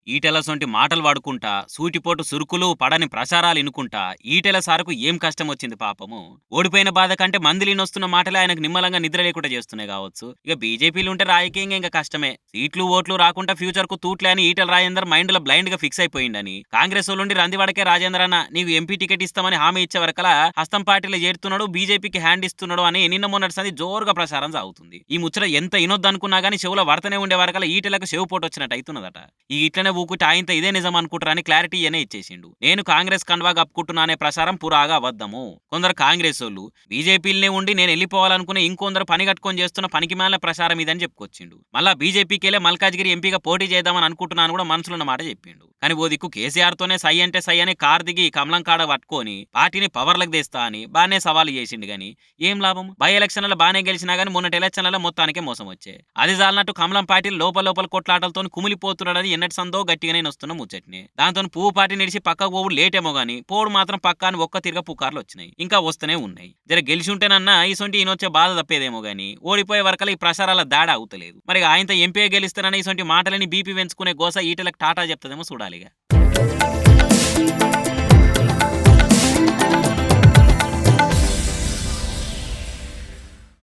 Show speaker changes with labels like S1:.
S1: ఈటెల సొంటి మాటలు వాడుకుంటా, సూటిపోటు సురుకులు, పడని ప్రచారాలు ఇనుకుంటా, ఈటెల సారుకు ఏం కష్టమొచ్చింది పాపము. ఓడిపోయిన బాధ కంటే మందిలినొస్తున్న మాటలే ఆయనకు నిమ్మలంగా నిద్ర లేకుండా చేస్తున్నాయి గావచ్చు. ఇక బీజేపీలు ఉంటే రాజకీయంగా ఇంక కష్టమే. సీట్లు, ఓట్లు రాకుండా ఫ్యూచర్‌కు తూట్లే అని ఈటెల రాజేందర్ మైండ్‌లో బ్లైండ్‌గా ఫిక్స్ అయిపోయిండని. కాంగ్రెసోళ్ళుండి రందివడకే రాజేందర్ అన్న నీకు ఎంపీ టికెట్ ఇస్తామని హామీ ఇచ్చే వరకలా హస్తం పార్టీలో చేరుతున్నాడు, బీజేపీకి హ్యాండ్ ఇస్తున్నాడు అని నిన్న మొన్నటి సంది జోరుగా ప్రచారం సాగుతుంది. ఈ ముచ్చట ఎంత ఇనొద్దనుకున్నా గాని చెవులో వడతనే ఉండే వరకల్లా ఈటెలకు చెవు పోటొచ్చినట్టు అయితున్నదట. ఇట్లనే ఊకుంటే ఆయనతో ఇదే నిజం అనుకుంటారని క్లారిటీ ఇయనే ఇచ్చేసిండు. నేను కాంగ్రెస్ కండువా కప్పుకుంటున్నా అనే ప్రసారం పురాగా అబద్ధము. కొందరు కాంగ్రెసోళ్ళు బీజేపీలనే ఉండి నేను వెళ్ళిపోవాలనుకునే ఇంకొందరు పని కట్టుకొని చేస్తున్న పనికిమాలిన ప్రసారం ఇదని చెప్పుకొచ్చిండు. మళ్ళా బీజేపీకెళ్ళే మల్కాజ్గిరి ఎంపీగా పోటీ చేద్దామని అనుకుంటున్నాను కూడా మనసులో ఉన్న మాట చెప్పిండు. కానీ ఓ దిక్కు కేసీఆర్ తోనే సై అంటే సై అని కార్ దిగి కమలం కాడ పట్టుకొని పార్టీని పవర్లకు తెస్తా అని బానే సవాలు చేసిండు గాని ఏం లాభం? బై ఎలక్షన్లలో బానే గెలిచినా గానీ మొన్నటి ఎలక్షన్లలో మొత్తానికే మోసం వచ్చే. అది జాలనట్టు కమలం పార్టీలు లోపల లోపల కొట్లాటలతో కుమిలిపోతున్నాడని ఎన్నటి సందో గట్టిగానే వస్తున్న ముచ్చట్ని. దాంతో పువ్వు పార్టీ నిడిచి పక్కకు పోవు లేటేమో గానీ పోడు మాత్రం పక్కా అని ఒక్క తిరగ పుకార్లు వచ్చినాయి. ఇంకా వస్తూనే ఉన్నాయి. జర గెలిచి ఉంటేనన్నా ఈసొంటి ఈయనొచ్చే బాధ తప్పేదేమో గానీ ఓడిపోయే వరకల్లా ఈ ప్రసారాల దాడి అవుతలేదు. మరి ఆయనతో ఎంపీ గెలిస్తానని ఈసొంటి మాటలని బీపీ పెంచుకునే గోస ఈటలకు టాటా చెప్తదేమో చూడాలిగా.